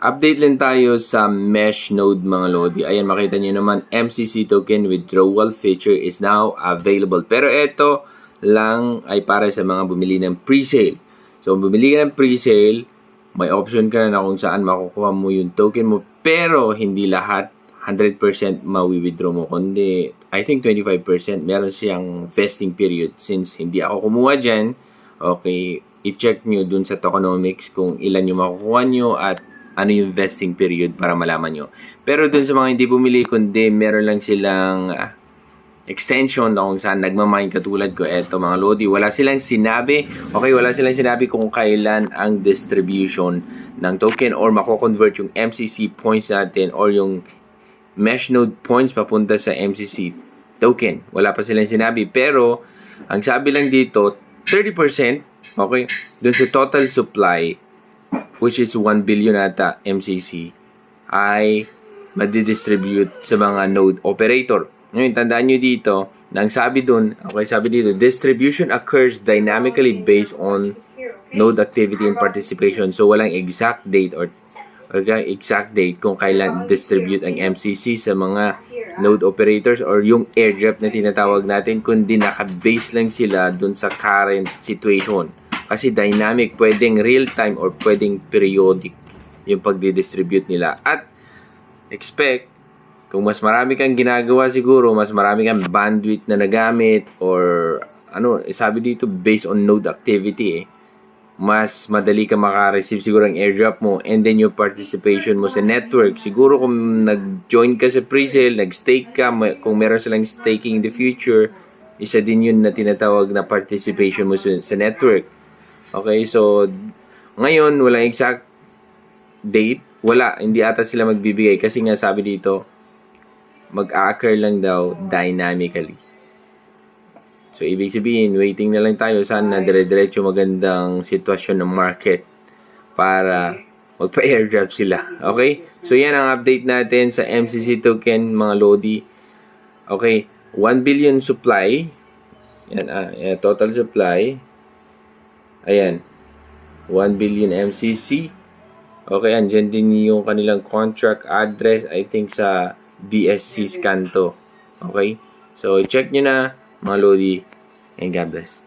Update lang tayo sa mesh node mga lodi. Ayan, makita nyo naman, MCC token withdrawal feature is now available. Pero ito lang ay para sa mga bumili ng pre-sale. So, bumili ka ng pre-sale, may option ka na kung saan makukuha mo yung token mo. Pero, hindi lahat 100% mawi-withdraw mo. Kundi, I think 25% meron siyang vesting period. Since hindi ako kumuha dyan, okay, i-check nyo dun sa tokenomics kung ilan yung makukuha nyo at ano yung vesting period para malaman nyo. Pero dun sa mga hindi bumili, kundi meron lang silang extension na kung saan nagmamine katulad ko. Eto mga lodi, wala silang sinabi, wala silang sinabi kung kailan ang distribution ng token or mako-convert yung MCC points natin or yung mesh node points papunta sa MCC token. Wala pa silang sinabi. Pero, ang sabi lang dito, 30%, okay, dun sa total supply, which is 1 billion ata MCC, ay madidistribute sa mga node operator. Ngayon, tandaan nyo dito, na ang sabi dun, okay, sabi dito, distribution occurs dynamically based on node activity and participation. So, walang exact date or exact date kung kailan distribute ang MCC sa mga node operators or yung airdrop na tinatawag natin, kundi naka-base lang sila dun sa current situation. Kasi dynamic, pwedeng real-time or pwedeng periodic yung pagdidistribute nila. At expect, kung mas marami kang ginagawa siguro, mas marami kang bandwidth na nagamit or sabi dito, based on node activity mas madali ka maka-receive siguro ang airdrop mo and then yung participation mo sa network. Siguro kung nag-join ka sa pre-sale, nag-stake ka, kung meron silang staking in the future, isa din yun na tinatawag na participation mo sa network. Okay, so ngayon walang exact date, hindi ata sila magbibigay kasi nga sabi dito mag-a-occur lang daw dynamically. So ibig sabihin, waiting na lang tayo sana dire-diretso magandang sitwasyon ng market para magpa-airdrop sila. Okay? So yan ang update natin sa MCC token mga lodi. Okay, 1 billion supply. Yan, total supply. Ayan. 1 billion MCC. Okay, andyan din yung kanilang contract address. I think sa BSC scan to. Okay? So, check nyo na mga lodi. And God bless.